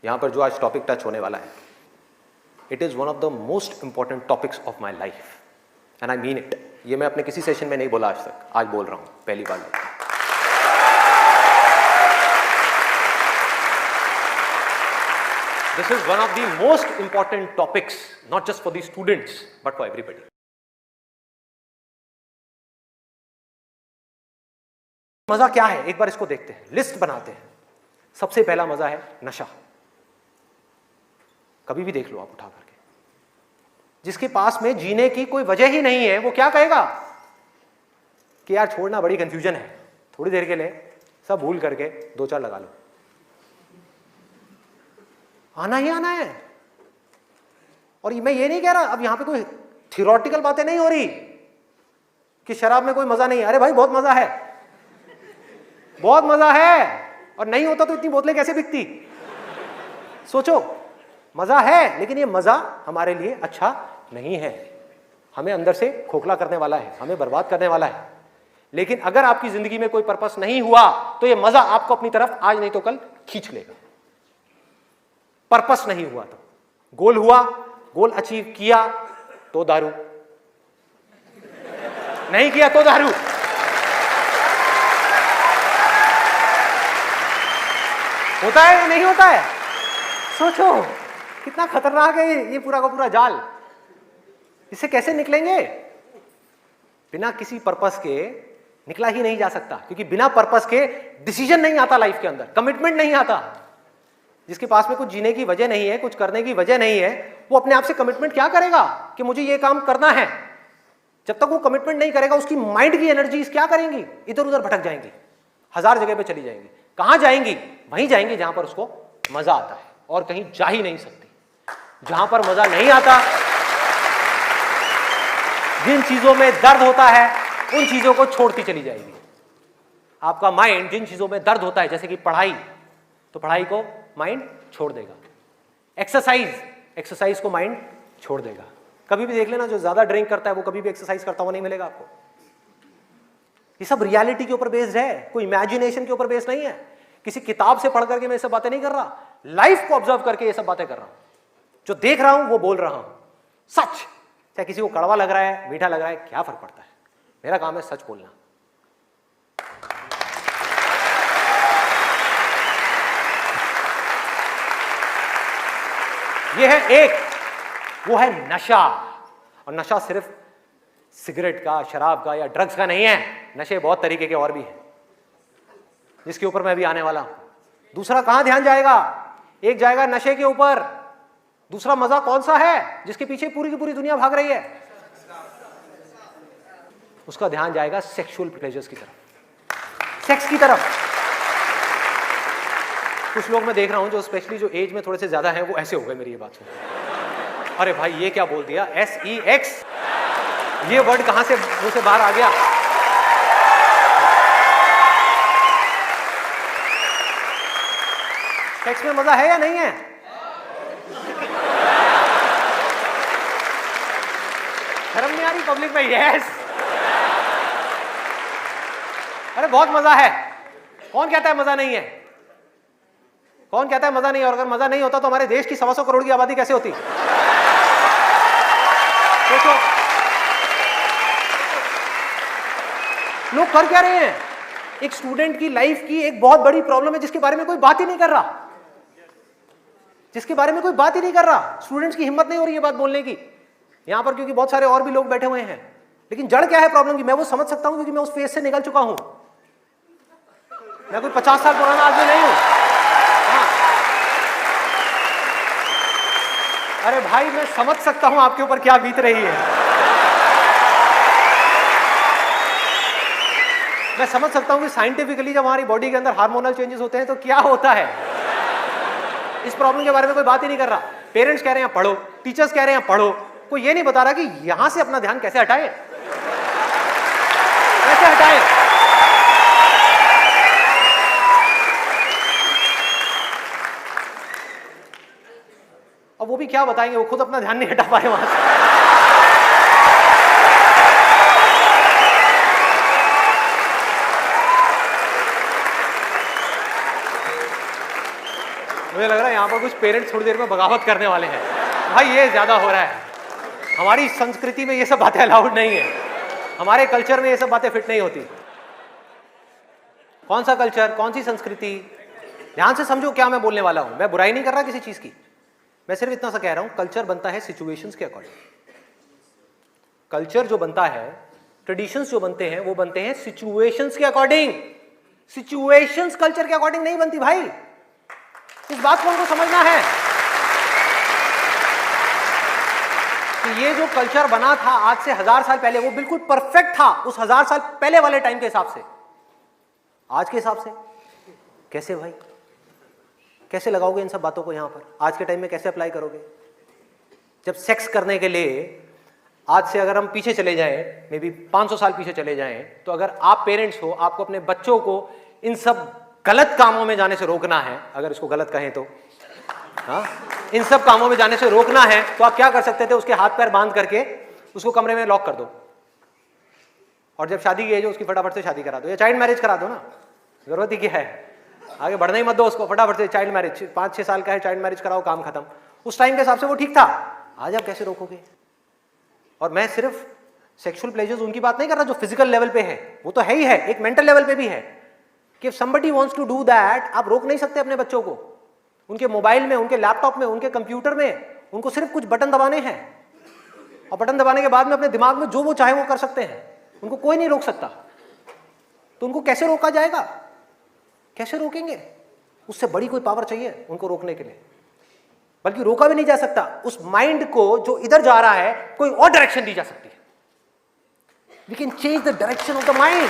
यहां पर जो आज टॉपिक टच होने वाला है, it is one of the most important topics of my life and I mean it. ये मैं अपने किसी सेशन में नहीं बोला आज तक, आज बोल रहा हूं पहली बार। This is one of the most important topics, not just for the students but for everybody. मजा क्या है, एक बार इसको देखते हैं, लिस्ट बनाते हैं। सबसे पहला मजा है नशा। कभी भी देख लो आप उठा करके, जिसके पास में जीने की कोई वजह ही नहीं है, वो क्या कहेगा कि यार छोड़ना, बड़ी कंफ्यूजन है, थोड़ी देर के लिए सब भूल करके 2-4 लगा लो। आना ही आना है। और मैं ये नहीं कह रहा, अब यहां पे कोई थियोरेटिकल बातें नहीं हो रही कि शराब में कोई मजा नहीं है। अरे भाई बहुत मजा है, बहुत मजा है। और नहीं होता तो इतनी बोतलें कैसे बिकती? सोचो, मजा है, लेकिन ये मजा हमारे लिए अच्छा नहीं है, हमें अंदर से खोखला करने वाला है, हमें बर्बाद करने वाला है। लेकिन अगर आपकी जिंदगी में कोई पर्पस नहीं हुआ तो ये मजा आपको अपनी तरफ आज नहीं तो कल खींच लेगा। पर्पस नहीं हुआ तो, गोल हुआ, गोल अचीव किया तो दारू, नहीं किया तो दारू। होता है या नहीं होता है? सोचो कितना खतरनाक है ये पूरा का पूरा जाल। इससे कैसे निकलेंगे? बिना किसी पर्पस के निकला ही नहीं जा सकता, क्योंकि बिना पर्पस के डिसीजन नहीं आता लाइफ के अंदर, कमिटमेंट नहीं आता। जिसके पास में कुछ जीने की वजह नहीं है, कुछ करने की वजह नहीं है, वो अपने आप से कमिटमेंट क्या करेगा कि मुझे ये काम करना है। जब तक वो कमिटमेंट नहीं करेगा, उसकी माइंड की एनर्जीज क्या करेंगी? इधर उधर भटक जाएंगी, 1000 जगह पे चली जाएंगी। कहां जाएंगी? वहीं जाएंगी जहां पर उसको मजा आता है, और कहीं जा ही नहीं सकती। जहां पर मजा नहीं आता, जिन चीजों में दर्द होता है, उन चीजों को छोड़ती चली जाएगी। आपका माइंड जिन चीजों में दर्द होता है, जैसे कि पढ़ाई, तो पढ़ाई को माइंड छोड़ देगा। एक्सरसाइज को माइंड छोड़ देगा। कभी भी देख लेना, जो ज्यादा ड्रिंक करता है वो कभी भी एक्सरसाइज करता हुआ नहीं मिलेगा आपको। ये सब रियलिटी के ऊपर बेस्ड है, कोई इमेजिनेशन के ऊपर बेस्ड नहीं है। किसी किताब से पढ़ करके मैं ये सब बातें नहीं कर रहा, लाइफ को ऑब्जर्व करके ये सब बातें कर रहा हूं। जो देख रहा हूं वो बोल रहा हूं, सच। चाहे किसी को कड़वा लग रहा है, मीठा लग रहा है, क्या फर्क पड़ता है? मेरा काम है सच बोलना। ये है एक, वो है नशा। और नशा सिर्फ सिगरेट का, शराब का या ड्रग्स का नहीं है। नशे बहुत तरीके के और भी हैं, जिसके ऊपर मैं अभी आने वाला हूं। दूसरा कहां ध्यान जाएगा? एक जाएगा नशे के ऊपर, दूसरा मजा कौन सा है जिसके पीछे पूरी की पूरी दुनिया भाग रही है? उसका ध्यान जाएगा सेक्सुअल प्लेजर्स की तरफ, सेक्स की तरफ। कुछ लोग मैं देख रहा हूं जो स्पेशली जो एज में थोड़े से ज्यादा हैं, वो ऐसे हो गए मेरी ये बात सुन। अरे भाई ये क्या बोल दिया? SEX, ये वर्ड कहां से मुंह से बाहर आ गया? सेक्स में मजा है या नहीं है? शर्म नहीं आ रही पब्लिक में? यस। अरे बहुत मजा है। कौन कहता है मजा नहीं है? कौन कहता है मजा नहीं है? और अगर मजा नहीं होता तो हमारे देश की 125 करोड़ की आबादी कैसे होती? सोचो, लोग कर क्या रहे हैं? एक स्टूडेंट की लाइफ की एक बहुत बड़ी प्रॉब्लम है जिसके बारे में कोई बात ही नहीं कर रहा, जिसके बारे में कोई बात ही नहीं कर रहा। स्टूडेंट्स की हिम्मत नहीं हो रही है बात बोलने की यहां पर, क्योंकि बहुत सारे और भी लोग बैठे हुए हैं। लेकिन जड़ क्या है प्रॉब्लम की? मैं वो समझ सकता हूं, क्योंकि मैं उस फेज से निकल चुका हूं। मैं कोई 50 साल पुराना आदमी नहीं हूं। हाँ। अरे भाई मैं समझ सकता हूं आपके ऊपर क्या बीत रही है। मैं समझ सकता हूं कि साइंटिफिकली जब हमारी बॉडी के अंदर हार्मोनल चेंजेस होते हैं तो क्या होता है। इस प्रॉब्लम के बारे में कोई बात ही नहीं कर रहा। पेरेंट्स कह रहे हैं पढ़ो, टीचर्स कह रहे हैं पढ़ो, कोई ये नहीं बता रहा कि यहां से अपना ध्यान कैसे हटाए, कैसे हटाए। अब वो भी क्या बताएंगे, वो खुद अपना ध्यान नहीं हटा पाए वहां से। मुझे लग रहा है यहाँ पर कुछ पेरेंट्स थोड़ी देर में बगावत करने वाले हैं, भाई ये ज्यादा हो रहा है, हमारी संस्कृति में ये सब बातें अलाउड नहीं है, हमारे कल्चर में ये सब बातें फिट नहीं होती। कौन सा कल्चर, कौन सी संस्कृति, ध्यान से समझो क्या मैं बोलने वाला हूं। मैं बुराई नहीं कर रहा किसी चीज की, मैं सिर्फ इतना सा कह रहा हूं, कल्चर बनता है सिचुएशंस के अकॉर्डिंग। कल्चर जो बनता है, ट्रेडिशंस जो बनते हैं, वो बनते हैं सिचुएशंस के अकॉर्डिंग। सिचुएशंस कल्चर के अकॉर्डिंग नहीं बनती भाई, इस बात को हमको समझना है कि ये जो कल्चर बना था आज से 1000 साल पहले, वो बिल्कुल परफेक्ट था उस 1000 साल पहले वाले टाइम के हिसाब से। आज के हिसाब से कैसे भाई, कैसे लगाओगे इन सब बातों को यहां पर, आज के टाइम में कैसे अप्लाई करोगे? जब सेक्स करने के लिए आज से अगर हम पीछे चले जाएं, मे बी 500 साल पीछे चले जाएं, तो अगर आप पेरेंट्स हो, आपको अपने बच्चों को इन सब गलत कामों में जाने से रोकना है, अगर इसको गलत कहें तो, हाँ, इन सब कामों में जाने से रोकना है, तो आप क्या कर सकते थे? उसके हाथ पैर बांध करके उसको कमरे में लॉक कर दो, और जब शादी की एज हो उसकी फटाफट से शादी करा दो, या चाइल्ड मैरिज करा दो ना, जरूरत ही क्या है, आगे बढ़ने ही मत दो उसको, फटाफट से चाइल्ड मैरिज, 5-6 साल का है, चाइल्ड मैरिज कराओ, काम खत्म। उस टाइम के हिसाब से वो ठीक था, आज आप कैसे रोकोगे? और मैं सिर्फ सेक्सुअल प्लेजर्स उनकी बात नहीं कर रहा जो फिजिकल लेवल पे है, वो तो है ही है, एक मेंटल लेवल पे भी है कि if somebody wants to do that, आप रोक नहीं सकते अपने बच्चों को। उनके मोबाइल में, उनके लैपटॉप में, उनके कंप्यूटर में उनको सिर्फ कुछ बटन दबाने हैं, और बटन दबाने के बाद में अपने दिमाग में जो वो चाहे वो कर सकते हैं, उनको कोई नहीं रोक सकता। तो उनको कैसे रोका जाएगा? कैसे रोकेंगे? उससे बड़ी कोई पावर चाहिए उनको रोकने के लिए, बल्कि रोका भी नहीं जा सकता। उस माइंड को जो इधर जा रहा है, कोई और डायरेक्शन दी जा सकती है। We can change the direction of the mind.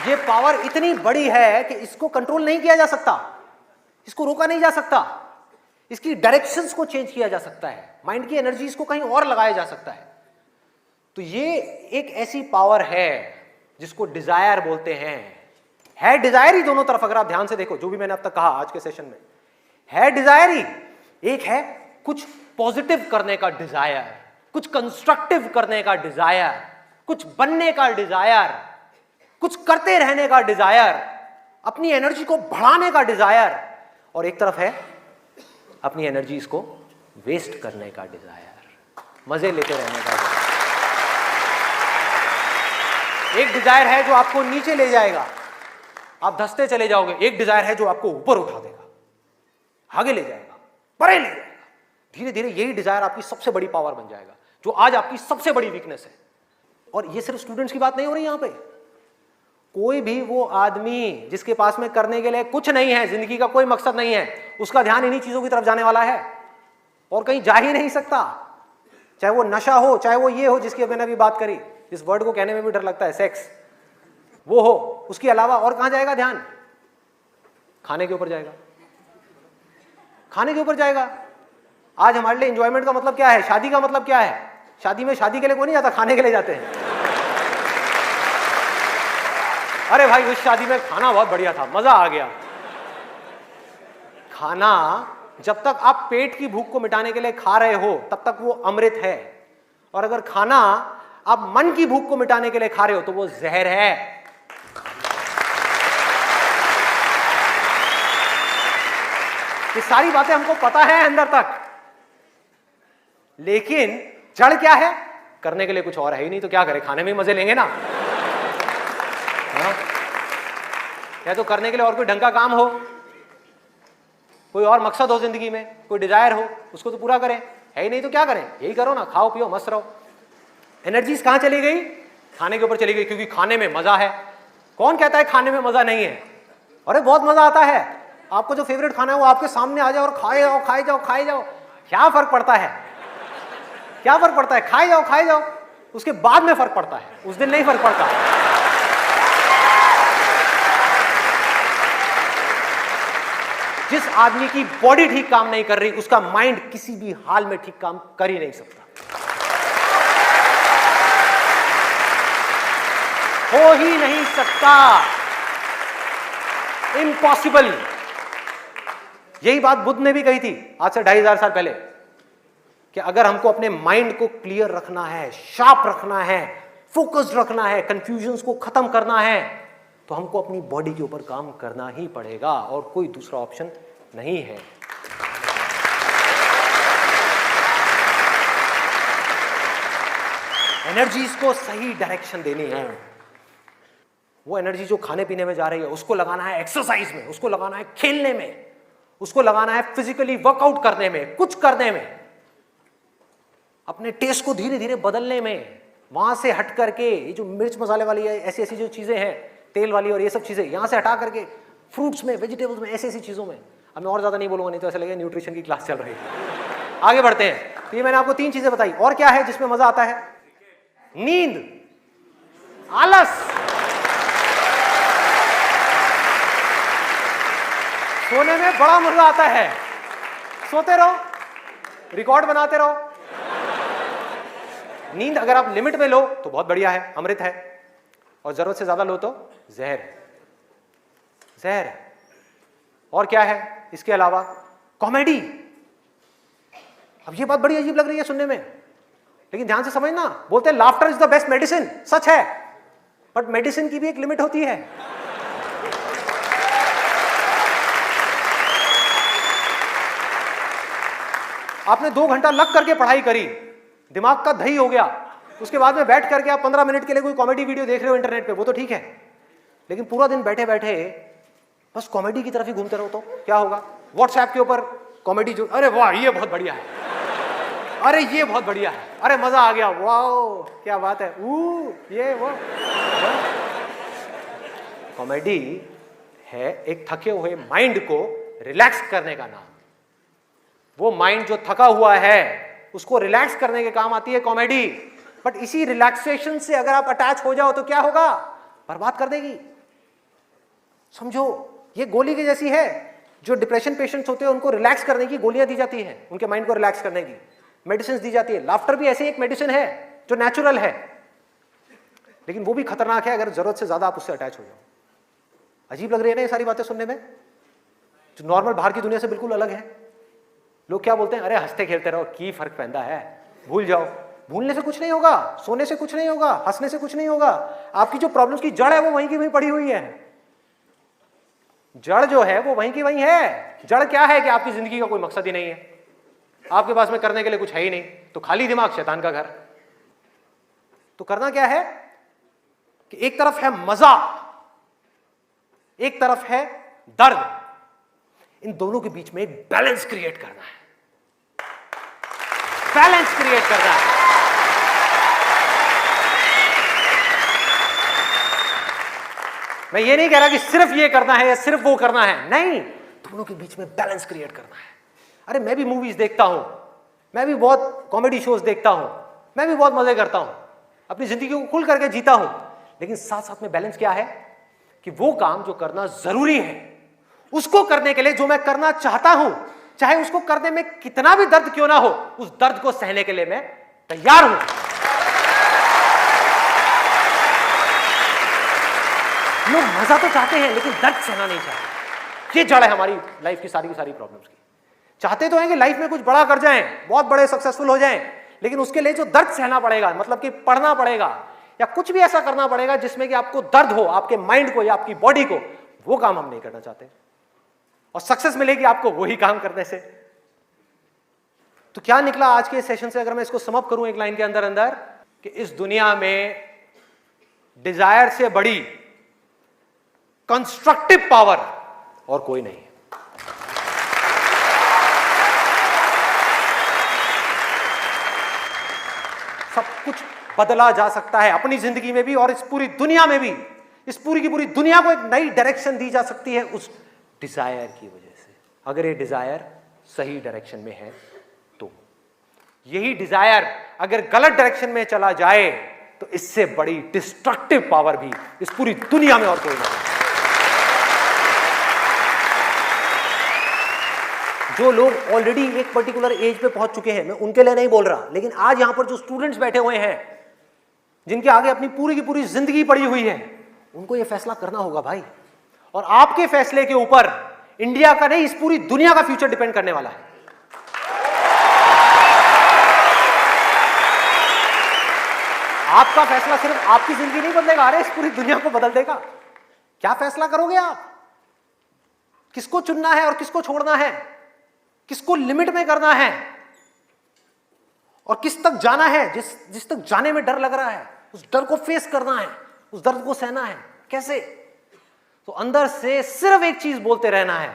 ये पावर इतनी बड़ी है कि इसको कंट्रोल नहीं किया जा सकता, इसको रोका नहीं जा सकता, इसकी डायरेक्शंस को चेंज किया जा सकता है, माइंड की एनर्जी इसको कहीं और लगाया जा सकता है। तो ये एक ऐसी पावर है जिसको डिजायर बोलते हैं। है डिजायर ही दोनों तरफ, अगर आप ध्यान से देखो जो भी मैंने अब तक कहा आज के सेशन में, है डिजायर ही। एक है कुछ पॉजिटिव करने का डिजायर, कुछ कंस्ट्रक्टिव करने का डिजायर, कुछ बनने का डिजायर, कुछ करते रहने का डिजायर, अपनी एनर्जी को बढ़ाने का डिजायर, और एक तरफ है अपनी एनर्जी को वेस्ट करने का डिजायर, मजे लेते रहने का डिजायर। एक डिजायर है जो आपको नीचे ले जाएगा, आप धंसते चले जाओगे। एक डिजायर है जो आपको ऊपर उठा देगा, आगे ले जाएगा, परे ले जाएगा। धीरे धीरे यही डिजायर आपकी सबसे बड़ी पावर बन जाएगा, जो आज आपकी सबसे बड़ी वीकनेस है। और ये सिर्फ स्टूडेंट्स की बात नहीं हो रही यहां पे, कोई भी वो आदमी जिसके पास में करने के लिए कुछ नहीं है, जिंदगी का कोई मकसद नहीं है, उसका ध्यान इन्हीं चीजों की तरफ जाने वाला है और कहीं जा ही नहीं सकता। चाहे वो नशा हो, चाहे वो ये हो जिसकी मैंने अभी बात करी, इस वर्ड को कहने में भी डर लगता है, सेक्स, वो हो, उसके अलावा और कहां जाएगा ध्यान? खाने के ऊपर जाएगा, खाने के ऊपर जाएगा। आज हमारे लिए एंजॉयमेंट का मतलब क्या है? शादी का मतलब क्या है? शादी में शादी के लिए कोई नहीं जाता, खाने के लिए जाते हैं। अरे भाई उस शादी में खाना बहुत बढ़िया था, मजा आ गया। खाना जब तक आप पेट की भूख को मिटाने के लिए खा रहे हो तब तक वो अमृत है, और अगर खाना आप मन की भूख को मिटाने के लिए खा रहे हो तो वो जहर है। ये सारी बातें हमको पता है अंदर तक, लेकिन जड़ क्या है? करने के लिए कुछ और है ही नहीं, तो क्या करें? खाने में मजे लेंगे ना। हाँ? या तो करने के लिए और कोई ढंग का काम हो, कोई और मकसद हो जिंदगी में, कोई डिजायर हो, उसको तो पूरा करें। है ही नहीं तो क्या करें? यही करो ना, खाओ पियो मस्त रहो। एनर्जीज कहां चली गई? खाने के ऊपर चली गई, क्योंकि खाने में मजा है। कौन कहता है खाने में मजा नहीं है? अरे बहुत मजा आता है। आपको जो फेवरेट खाना है वो आपके सामने आ जाओ और खाए जाओ, खाए जाओ, खाए जाओ। क्या फर्क पड़ता है? क्या फर्क पड़ता है? खाए जाओ, खाए जाओ। उसके बाद में फर्क पड़ता है, उस दिन नहीं फर्क पड़ता। जिस आदमी की बॉडी ठीक काम नहीं कर रही, उसका माइंड किसी भी हाल में ठीक काम कर ही नहीं सकता, हो ही नहीं सकता, इम्पॉसिबल। यही बात बुद्ध ने भी कही थी आज से 2500 साल पहले, कि अगर हमको अपने माइंड को क्लियर रखना है, शार्प रखना है, फोकस्ड रखना है, कंफ्यूजन्स को खत्म करना है, तो हमको अपनी बॉडी के ऊपर काम करना ही पड़ेगा और कोई दूसरा ऑप्शन नहीं है। एनर्जीज को सही डायरेक्शन देनी है। वो एनर्जी जो खाने पीने में जा रही है उसको लगाना है एक्सरसाइज में, उसको लगाना है खेलने में, उसको लगाना है फिजिकली वर्कआउट करने में, कुछ करने में, अपने टेस्ट को धीरे धीरे बदलने में। वहां से हट करके ये जो मिर्च मसाले वाली है, ऐसी ऐसी जो चीजें हैं तेल वाली और ये सब चीजें, यहां से हटा करके फ्रूट्स में, वेजिटेबल्स में, ऐसी ऐसी चीजों में। अब मैं और ज्यादा नहीं बोलूंगा, नहीं तो ऐसा लगेगा न्यूट्रिशन की क्लास चल रही है। आगे बढ़ते हैं। तो ये मैंने आपको 3 चीजें बताई। और क्या है जिसमें मजा आता है? नींद, आलस, सोने में बड़ा मजा आता है। सोते रहो, रिकॉर्ड बनाते रहो। नींद अगर आप लिमिट में लो तो बहुत बढ़िया है, अमृत है, और जरूरत से ज्यादा लो तो जहर है, जहर है। और क्या है इसके अलावा? कॉमेडी। अब ये बात बड़ी अजीब लग रही है सुनने में, लेकिन ध्यान से समझना। बोलते हैं laughter is the best medicine, सच है, बट मेडिसिन की भी एक लिमिट होती है। आपने 2 घंटा लग करके पढ़ाई करी, दिमाग का दही हो गया, उसके बाद में बैठ करके आप 15 मिनट के लिए कोई कॉमेडी वीडियो देख रहे हो इंटरनेट पे, वो तो ठीक है, लेकिन पूरा दिन बैठे बैठे बस कॉमेडी की तरफ ही घूमते रहो तो क्या होगा? व्हाट्सएप के ऊपर कॉमेडी जो, अरे वाह ये बहुत बढ़िया है, अरे ये बहुत बढ़िया है, अरे मजा आ गया, वाह क्या बात है, ये वो। कॉमेडी है एक थके हुए माइंड को रिलैक्स करने का नाम। वो माइंड जो थका हुआ है उसको रिलैक्स करने के काम आती है कॉमेडी। बट इसी रिलैक्सेशन से अगर आप अटैच हो जाओ तो क्या होगा? बर्बाद कर देगी। समझो ये गोली की जैसी है। जो डिप्रेशन पेशेंट्स होते हैं उनको रिलैक्स करने की गोलियां दी जाती हैं, उनके माइंड को रिलैक्स करने की मेडिसिन दी जाती है। लाफ्टर भी ऐसी एक मेडिसिन है जो नेचुरल है, लेकिन वो भी खतरनाक है अगर जरूरत से ज्यादा आप उससे अटैच हो जाओ। अजीब लग रही है ना ये सारी बातें सुनने में, जो नॉर्मल बाहर की दुनिया से बिल्कुल अलग है। लोग क्या बोलते हैं? अरे हंसते खेलते रहो, की फर्क पैदा है, भूल जाओ। भूलने से कुछ नहीं होगा, सोने से कुछ नहीं होगा, हंसने से कुछ नहीं होगा। आपकी जो प्रॉब्लम्स की जड़ है वो वहीं की वहीं पड़ी हुई है। जड़ जो है वो वहीं की वहीं है। जड़ क्या है कि आपकी जिंदगी का कोई मकसद ही नहीं है, आपके पास में करने के लिए कुछ है ही नहीं, तो खाली दिमाग शैतान का घर। तो करना क्या है कि एक तरफ है मजा, एक तरफ है दर्द, इन दोनों के बीच में एक बैलेंस क्रिएट करना है। बैलेंस क्रिएट करना है। मैं ये नहीं कह रहा कि सिर्फ ये करना है या सिर्फ वो करना है, नहीं, दोनों के बीच में बैलेंस क्रिएट करना है। अरे मैं भी मूवीज देखता हूं, मैं भी बहुत कॉमेडी शोज देखता हूं, मैं भी बहुत मजे करता हूं, अपनी जिंदगी को खुल करके जीता हूं, लेकिन साथ साथ में बैलेंस क्या है कि वो काम जो करना जरूरी है उसको करने के लिए जो मैं करना चाहता हूं, चाहे उसको करने में कितना भी दर्द क्यों ना हो, उस दर्द को सहने के लिए मैं तैयार हूं। लोग मजा तो चाहते हैं लेकिन दर्द सहना नहीं चाहते। ये जड़ है हमारी लाइफ की सारी प्रॉब्लम्स की। चाहते तो हैं कि लाइफ में कुछ बड़ा कर जाएं, बहुत बड़े सक्सेसफुल हो जाएं, लेकिन उसके लिए जो दर्द सहना पड़ेगा, मतलब कि पढ़ना पड़ेगा या कुछ भी ऐसा करना पड़ेगा जिसमें कि आपको दर्द हो, आपके माइंड को या आपकी बॉडी को, वो काम हम नहीं करना चाहते। और सक्सेस मिलेगी आपको वही काम करने से। तो क्या निकला आज के सेशन से, अगर मैं इसको समअप करूं एक लाइन के अंदर अंदर, कि इस दुनिया में डिजायर से बड़ी कंस्ट्रक्टिव पावर और कोई नहीं है। सब कुछ बदला जा सकता है अपनी जिंदगी में भी और इस पूरी दुनिया में भी। इस पूरी की पूरी दुनिया को एक नई डायरेक्शन दी जा सकती है उस डिजायर की वजह से, अगर ये डिजायर सही डायरेक्शन में है तो। यही डिजायर अगर गलत डायरेक्शन में चला जाए तो इससे बड़ी डिस्ट्रक्टिव पावर भी इस पूरी दुनिया में और कोई नहीं। जो लोग ऑलरेडी एक पर्टिकुलर एज पे पहुंच चुके हैं, मैं उनके लिए नहीं बोल रहा, लेकिन आज यहां पर जो स्टूडेंट्स बैठे हुए हैं, जिनके आगे अपनी पूरी की पूरी जिंदगी पड़ी हुई है, उनको यह फैसला करना होगा भाई। और आपके फैसले के ऊपर इंडिया का नहीं, इस पूरी दुनिया का फ्यूचर डिपेंड करने वाला है। आपका फैसला सिर्फ आपकी जिंदगी नहीं बदलेगा, अरे इस पूरी दुनिया को बदल देगा। क्या फैसला करोगे आप? किसको चुनना है और किसको छोड़ना है, किसको लिमिट में करना है और किस तक जाना है। जिस तक जाने में डर लग रहा है, उस डर को फेस करना है, उस दर्द को सहना है। कैसे? तो अंदर से सिर्फ एक चीज बोलते रहना है,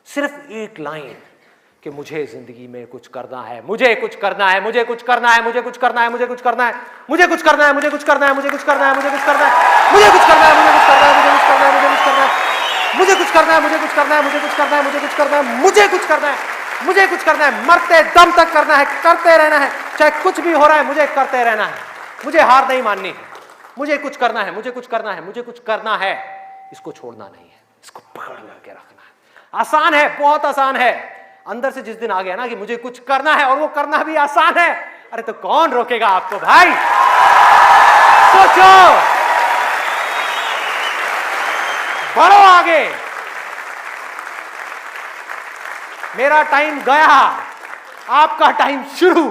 सिर्फ एक लाइन कि मुझे जिंदगी में कुछ करना है, मुझे कुछ करना है, मुझे कुछ करना है, मुझे कुछ करना है, मुझे कुछ करना है, मुझे कुछ करना है, मुझे कुछ करना है, मुझे कुछ करना है, मुझे कुछ करना है, मुझे कुछ करना है, मुझे कुछ करना है, मुझे कुछ करना है, मुझे कुछ करना है, मुझे कुछ करना है, मुझे कुछ करना है, मुझे कुछ करना है, मुझे कुछ करना है, मुझे कुछ करना है, मरते दम तक करना है, करते रहना है, चाहे कुछ भी हो रहा है, मुझे करते रहना है, मुझे हार नहीं माननी, मुझे कुछ करना है, मुझे कुछ करना है, मुझे कुछ करना है। इसको छोड़ना नहीं है, इसको पकड़ करके रखना है। आसान है, बहुत आसान है। अंदर से जिस दिन आ गया ना कि मुझे कुछ करना है और वो करना भी आसान है, अरे तो कौन रोकेगा आपको भाई? सोचो, बढ़ो आगे। मेरा टाइम गया, आपका टाइम शुरू।